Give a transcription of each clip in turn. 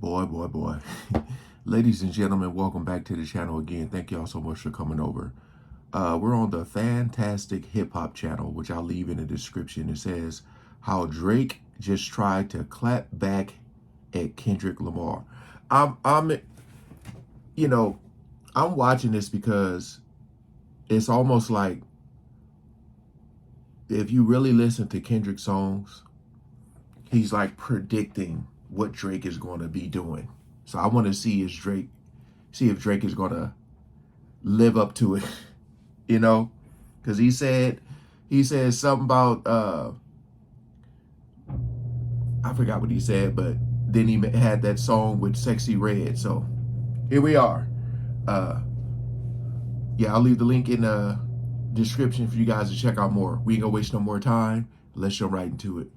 Boy, boy, boy. Ladies and gentlemen, welcome back to the channel again. Thank y'all so much for coming over. We're on the Fantastic Hip Hop channel, which I'll leave in the description. It says how Drake just tried to clap back at Kendrick Lamar. I'm watching this because it's almost like if you really listen to Kendrick's songs, he's like predicting what Drake is going to be doing. So I want to see if Drake is going to live up to it, because he said something about I forgot what he said, but then he had that song with Sexy Red. So here we are. Yeah, I'll leave the link in the description for you guys to check out more. We ain't gonna waste no more time. Let's jump right into it.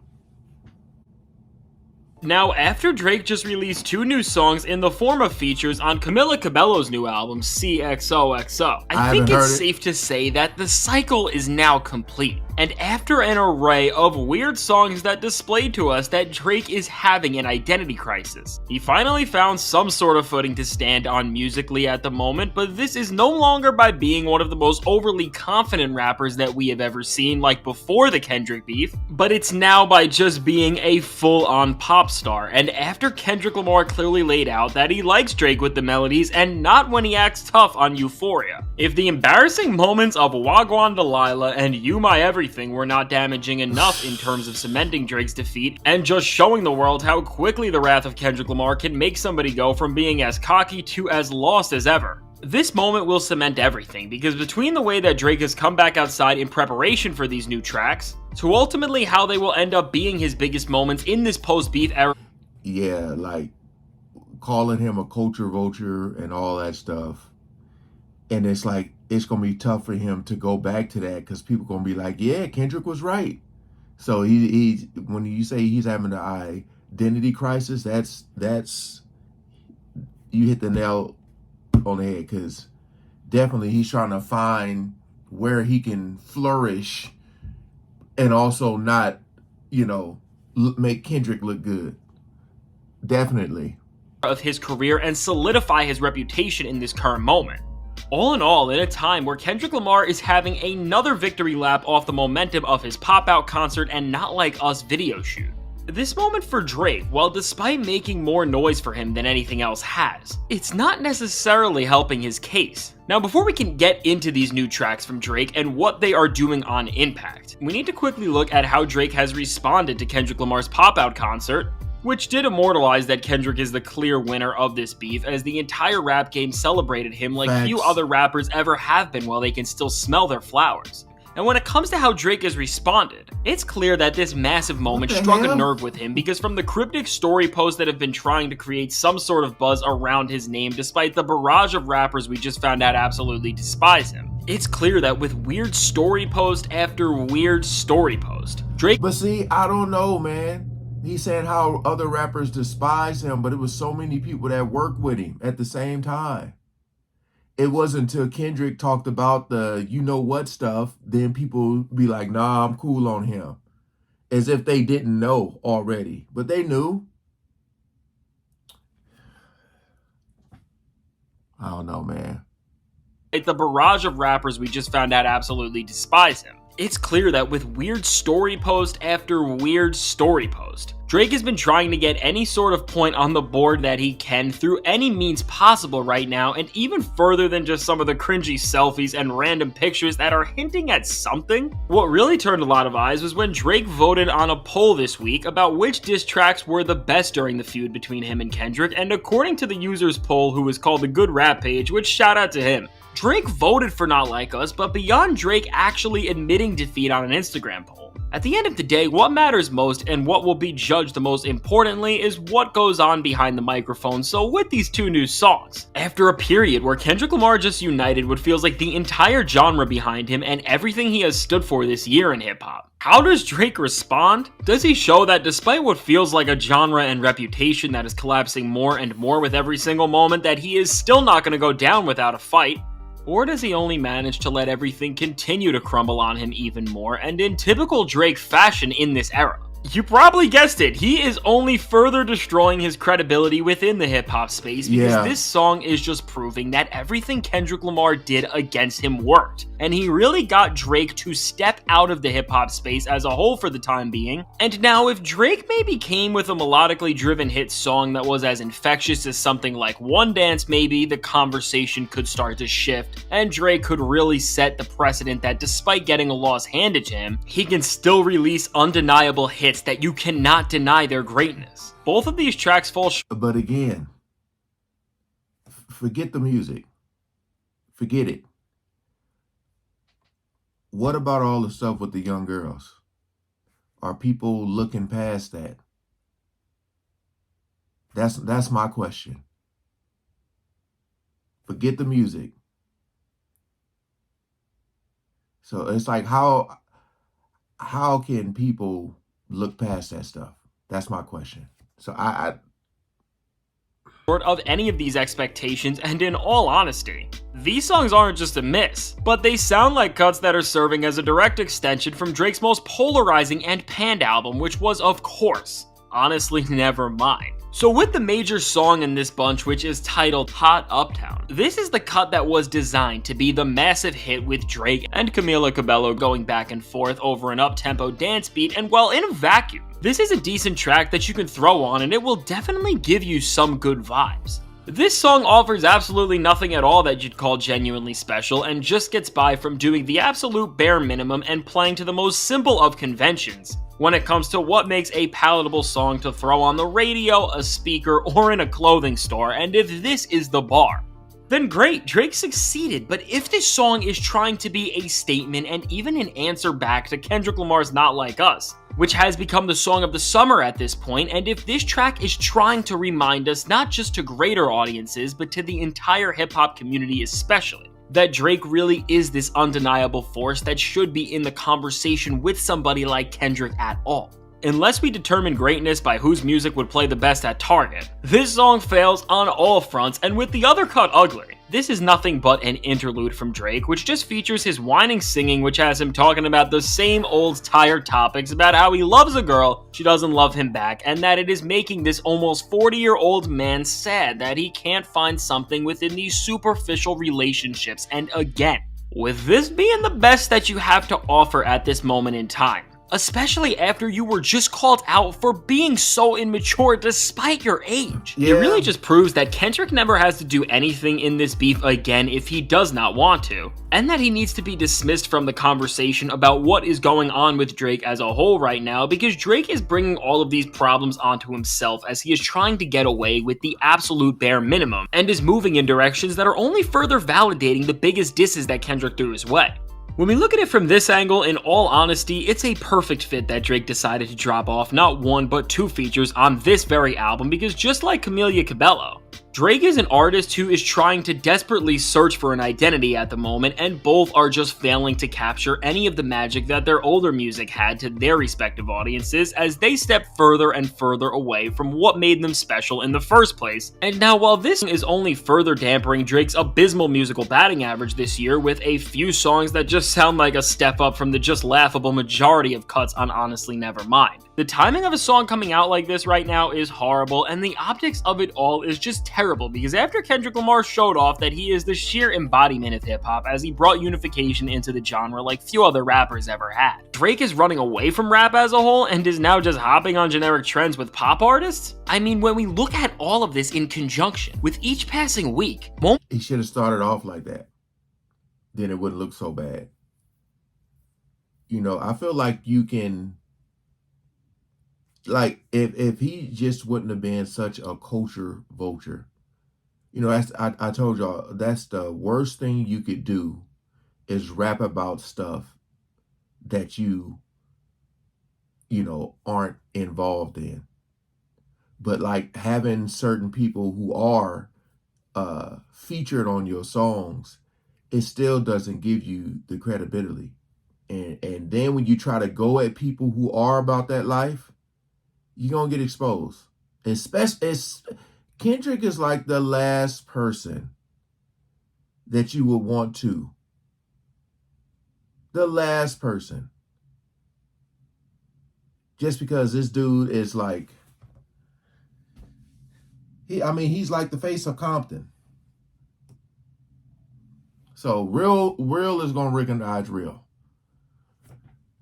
Now, after Drake just released 2 new songs in the form of features on Camila Cabello's new album, CXOXO, I think it's safe to say that the cycle is now complete. And after an array of weird songs that displayed to us that Drake is having an identity crisis, he finally found some sort of footing to stand on musically at the moment, but this is no longer by being one of the most overly confident rappers that we have ever seen, like before the Kendrick beef, but it's now by just being a full-on pop star. And after Kendrick Lamar clearly laid out that he likes Drake with the melodies and not when he acts tough on Euphoria, if the embarrassing moments of Wagwan Delilah and You My Everything were not damaging enough in terms of cementing Drake's defeat and just showing the world how quickly the wrath of Kendrick Lamar can make somebody go from being as cocky to as lost as ever, this moment will cement everything, because between the way that Drake has come back outside in preparation for these new tracks, to ultimately how they will end up being his biggest moments in this post-beef era. Yeah, like calling him a culture vulture and all that stuff. And it's like, it's going to be tough for him to go back to that because people going to be like, yeah, Kendrick was right. So he when you say he's having an identity crisis, that's you hit the nail on the head, because definitely he's trying to find where he can flourish and also not, make Kendrick look good. Definitely. Of his career and solidify his reputation in this current moment. All in all, in a time where Kendrick Lamar is having another victory lap off the momentum of his pop-out concert and Not Like Us video shoot. This moment for Drake, while despite making more noise for him than anything else has, it's not necessarily helping his case. Now, before we can get into these new tracks from Drake and what they are doing on impact, we need to quickly look at how Drake has responded to Kendrick Lamar's pop-out concert, which did immortalize that Kendrick is the clear winner of this beef, as the entire rap game celebrated him like few other rappers ever have been while they can still smell their flowers. And when it comes to how Drake has responded, it's clear that this massive moment struck a nerve with him, because from the cryptic story posts that have been trying to create some sort of buzz around his name despite the barrage of rappers we just found out absolutely despise him, it's clear that with weird story post after weird story post, Drake— But see, I don't know, man. He said how other rappers despise him, but it was so many people that worked with him at the same time. It wasn't until Kendrick talked about the you-know-what stuff, then people be like, nah, I'm cool on him. As if they didn't know already, but they knew. I don't know, man. The barrage of rappers we just found out absolutely despise him. It's clear that with weird story post after weird story post, Drake has been trying to get any sort of point on the board that he can through any means possible right now, and even further than just some of the cringy selfies and random pictures that are hinting at something. What really turned a lot of eyes was when Drake voted on a poll this week about which diss tracks were the best during the feud between him and Kendrick, and according to the user's poll, who was called the Good Rap Page, which shout out to him, Drake voted for Not Like Us, but beyond Drake actually admitting defeat on an Instagram poll. At the end of the day, what matters most and what will be judged the most importantly is what goes on behind the microphone. So with these 2 new songs, after a period where Kendrick Lamar just united what feels like the entire genre behind him and everything he has stood for this year in hip-hop, how does Drake respond? Does he show that despite what feels like a genre and reputation that is collapsing more and more with every single moment, that he is still not going to go down without a fight? Or does he only manage to let everything continue to crumble on him even more, and in typical Drake fashion in this era, You probably guessed it. He is only further destroying his credibility within the hip hop space because Yeah. this song is just proving that everything Kendrick Lamar did against him worked. And he really got Drake to step out of the hip hop space as a whole for the time being. And now, if Drake maybe came with a melodically driven hit song that was as infectious as something like One Dance, maybe the conversation could start to shift, and Drake could really set the precedent that despite getting a loss handed to him, he can still release undeniable hits that you cannot deny their greatness. Both of these tracks fall short. But again, forget the music. Forget it. What about all the stuff with the young girls? Are people looking past that? That's my question. Forget the music. So it's like how can people look past that stuff? That's my question. So I Of any of these expectations, and in all honesty, these songs aren't just a miss, but they sound like cuts that are serving as a direct extension from Drake's most polarizing and panned album, which was, of course, Honestly Nevermind. So with the major song in this bunch, which is titled Hot Uptown, this is the cut that was designed to be the massive hit with Drake and Camila Cabello going back and forth over an up-tempo dance beat, and while in a vacuum, this is a decent track that you can throw on and it will definitely give you some good vibes. This song offers absolutely nothing at all that you'd call genuinely special and just gets by from doing the absolute bare minimum and playing to the most simple of conventions when it comes to what makes a palatable song to throw on the radio, a speaker, or in a clothing store, and if this is the bar, then great, Drake succeeded. But if this song is trying to be a statement and even an answer back to Kendrick Lamar's Not Like Us, which has become the song of the summer at this point, and if this track is trying to remind us not just to greater audiences, but to the entire hip-hop community especially, that Drake really is this undeniable force that should be in the conversation with somebody like Kendrick at all. Unless we determine greatness by whose music would play the best at Target, this song fails on all fronts, and with the other cut ugly, this is nothing but an interlude from Drake, which just features his whining singing, which has him talking about the same old tired topics about how he loves a girl, she doesn't love him back, and that it is making this almost 40-year-old man sad that he can't find something within these superficial relationships, and again, with this being the best that you have to offer at this moment in time, especially after you were just called out for being so immature despite your age. Yeah. It really just proves that Kendrick never has to do anything in this beef again if he does not want to, and that he needs to be dismissed from the conversation about what is going on with Drake as a whole right now, because Drake is bringing all of these problems onto himself as he is trying to get away with the absolute bare minimum and is moving in directions that are only further validating the biggest disses that Kendrick threw his way. When we look at it from this angle, in all honesty, it's a perfect fit that Drake decided to drop off not one but two features on this very album, because just like Camila Cabello, Drake is an artist who is trying to desperately search for an identity at the moment, and both are just failing to capture any of the magic that their older music had to their respective audiences as they step further and further away from what made them special in the first place. And now, while this is only further dampering Drake's abysmal musical batting average this year with a few songs that just sound like a step up from the just laughable majority of cuts on Honestly Nevermind, the timing of a song coming out like this right now is horrible, and the optics of it all is just terrible, because after Kendrick Lamar showed off that he is the sheer embodiment of hip-hop as he brought unification into the genre like few other rappers ever had, Drake is running away from rap as a whole and is now just hopping on generic trends with pop artists? I mean, when we look at all of this in conjunction, with each passing week, he should have started off like that. Then it wouldn't look so bad. You know, I feel like you can, like, if he just wouldn't have been such a culture vulture, you know, I told y'all, that's the worst thing you could do, is rap about stuff that you know, aren't involved in. But like having certain people who are featured on your songs, it still doesn't give you the credibility. And then when you try to go at people who are about that life, you're gonna get exposed. Especially, Kendrick is like the last person that you would want to. The last person. just because this dude is like, he's like the face of Compton. So real is gonna recognize real.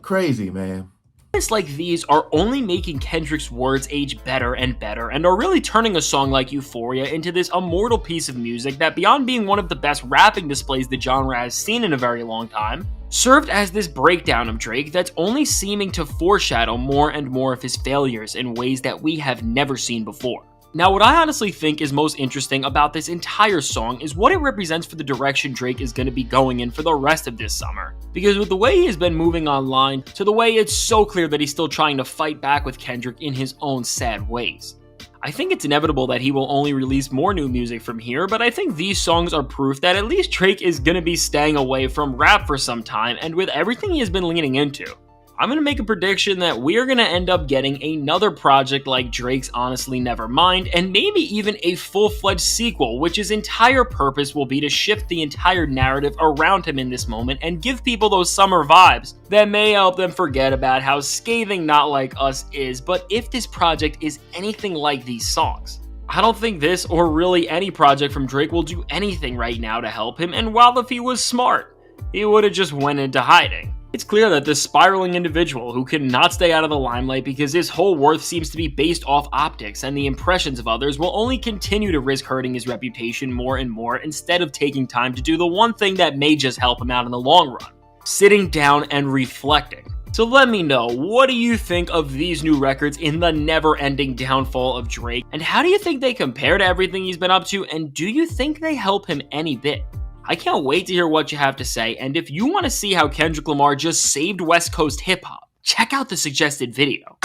Crazy, man. Moments like these are only making Kendrick's words age better and better, and are really turning a song like Euphoria into this immortal piece of music that, beyond being one of the best rapping displays the genre has seen in a very long time, served as this breakdown of Drake that's only seeming to foreshadow more and more of his failures in ways that we have never seen before. Now, what I honestly think is most interesting about this entire song is what it represents for the direction Drake is going to be going in for the rest of this summer. Because with the way he has been moving online, to the way it's so clear that he's still trying to fight back with Kendrick in his own sad ways. I think it's inevitable that he will only release more new music from here, but I think these songs are proof that at least Drake is going to be staying away from rap for some time, and with everything he has been leaning into, I'm going to make a prediction that we are going to end up getting another project like Drake's Honestly Nevermind, and maybe even a full-fledged sequel, which his entire purpose will be to shift the entire narrative around him in this moment and give people those summer vibes that may help them forget about how scathing Not Like Us is. But if this project is anything like these songs, I don't think this, or really any project from Drake, will do anything right now to help him, and while if he was smart, he would have just went into hiding. It's clear that this spiraling individual who cannot stay out of the limelight because his whole worth seems to be based off optics and the impressions of others will only continue to risk hurting his reputation more and more instead of taking time to do the one thing that may just help him out in the long run: sitting down and reflecting. So let me know, what do you think of these new records in the never-ending downfall of Drake, and how do you think they compare to everything he's been up to, and do you think they help him any bit? I can't wait to hear what you have to say, and if you want to see how Kendrick Lamar just saved West Coast hip-hop, check out the suggested video.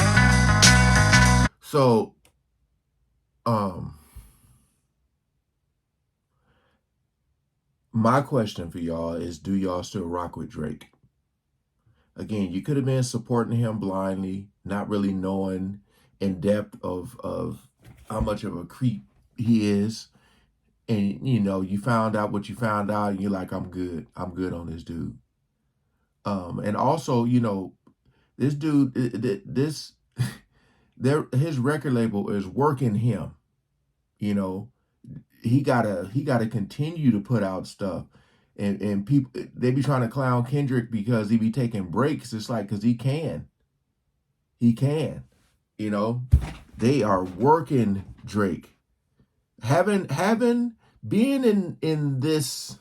So, my question for y'all is, do y'all still rock with Drake? Again, you could have been supporting him blindly, not really knowing in depth of how much of a creep he is. And, you found out what you found out, and you're like, I'm good on this dude. And also, this dude, his record label is working him. He gotta continue to put out stuff. And people, they be trying to clown Kendrick because he be taking breaks. It's like, because he can. They are working Drake. Being in this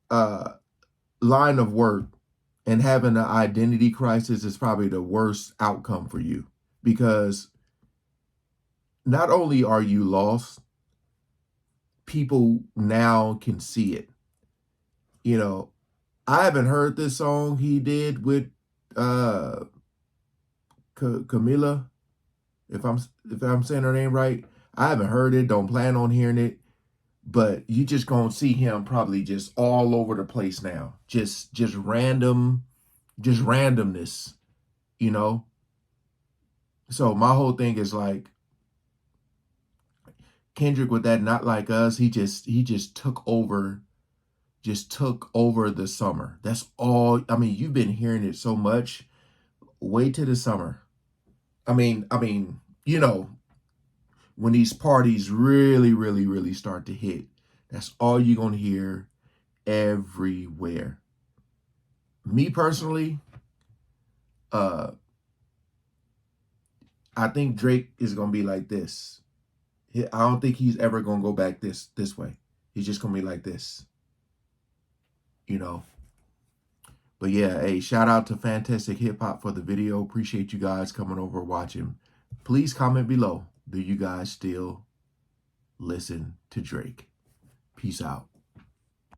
line of work and having an identity crisis is probably the worst outcome for you, because not only are you lost, people now can see it. I haven't heard this song he did with Camila, if I'm saying her name right. I haven't heard it, don't plan on hearing it, but you just gonna see him probably just all over the place now. Just randomness, So my whole thing is like, Kendrick with that Not Like Us, he just took over the summer. That's all. You've been hearing it so much. Wait till the summer. When these parties really, really, really start to hit, that's all you're going to hear everywhere. Me personally, I think Drake is going to be like this. I don't think he's ever going to go back this way. He's just going to be like this. But yeah, hey, shout out to Fantastic Hip Hop for the video. Appreciate you guys coming over watching. Please comment below. Do you guys still listen to Drake? Peace out.